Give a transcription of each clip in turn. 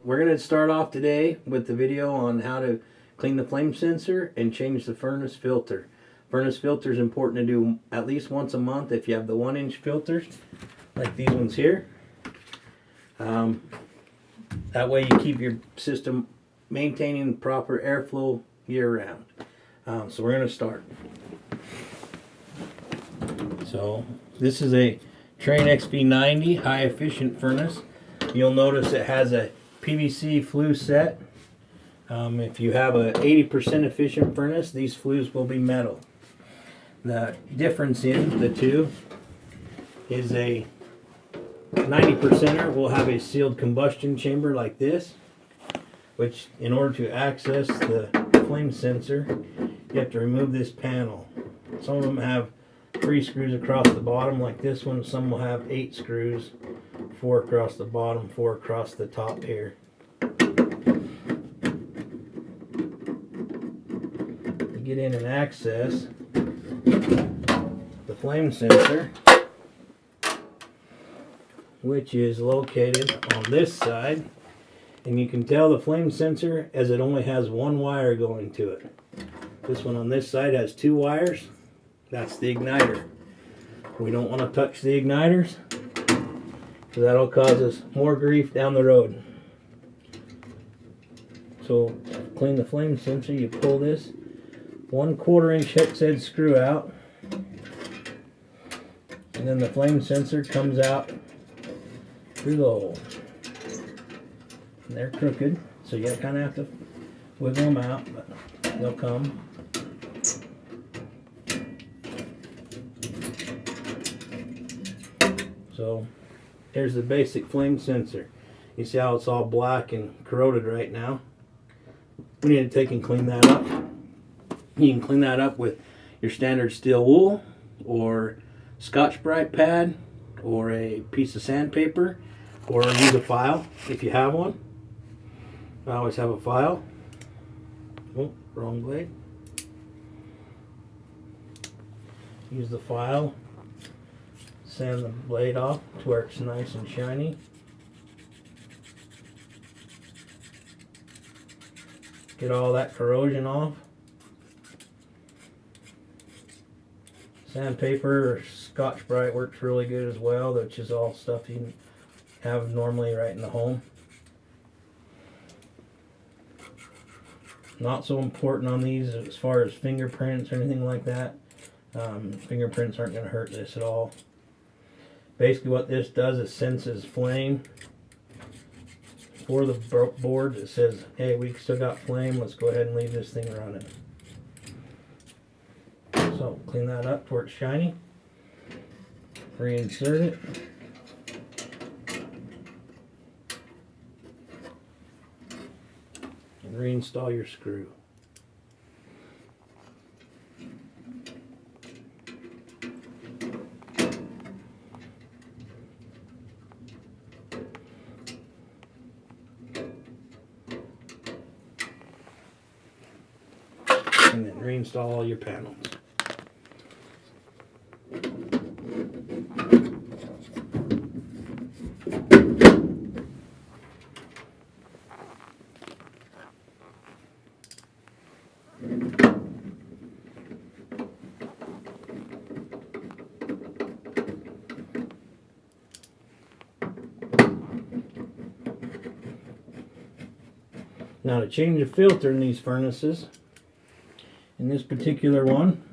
we're going to start off today with the video on how to clean the flame sensor and change the furnace filter. Furnace filter is important to do at least once a month if you have the 1-inch filters, like these ones here. That way you keep your system maintaining proper airflow year-round. So we're going to start. So this is a Train XP90 high efficient furnace. You'll notice it has a PVC flue set. If you have a 80% efficient furnace, these flues will be metal. The difference in the two is a 90%er will have a sealed combustion chamber like this, which in order to access the flame sensor, you have to remove this panel. Some of them have 3 screws across the bottom like this one. Some will have 8 screws, 4 across the bottom, 4 across the top here. To get in and access the flame sensor, which is located on this side, and you can tell the flame sensor as it only has 1 wire going to it. This one on this side has 2 wires. That's the igniter. We don't want to touch the igniters, so that'll cause us more grief down the road. So to clean the flame sensor, you pull this 1/4 inch hex head screw out, and then the flame sensor comes out through the hole. And they're crooked, so you kind of have to wiggle them out, but they'll come. So here's the basic flame sensor. You see how it's all black and corroded right now? We need to take and clean that up. You can clean that up with your standard steel wool or Scotch-Brite pad or a piece of sandpaper, or use a file if you have one. I always have a file. Oh, wrong blade. Use the file. Sand the blade off to where it's nice and shiny. Get all that corrosion off. Sandpaper or Scotch-Brite works really good as well, which is all stuff you have normally right in the home. Not so important on these as far as fingerprints or anything like that. Fingerprints aren't going to hurt this at all. Basically what this does is senses flame for the board. It says, hey, we still got flame, let's go ahead and leave this thing running. So clean that up to where it's shiny. Reinsert it. And reinstall your screw. And then reinstall all your panels. Now to change the filter in these furnaces, in this particular one,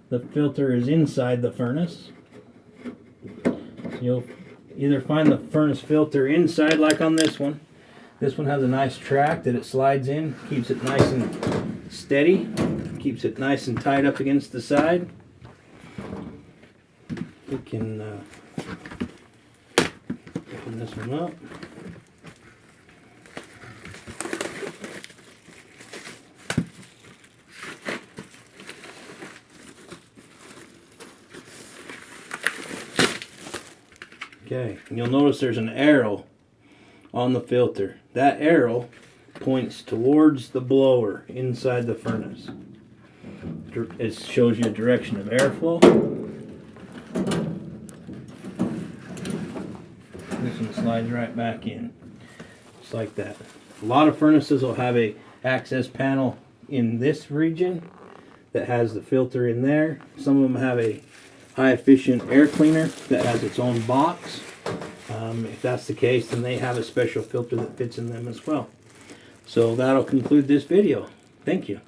the filter is inside the furnace. So you'll either find the furnace filter inside like on this one. This one has a nice track that it slides in, keeps it nice and steady, keeps it nice and tight up against the side. We can open this one up. Okay, and you'll notice there's an arrow on the filter. That arrow points towards the blower inside the furnace. It shows you a direction of airflow. This one slides right back in. just like that. A lot of furnaces will have a access panel in this region that has the filter in there. Some of them have a high efficient air cleaner that has its own box. If that's the case, then they have a special filter that fits in them as well. So that'll conclude this video. Thank you.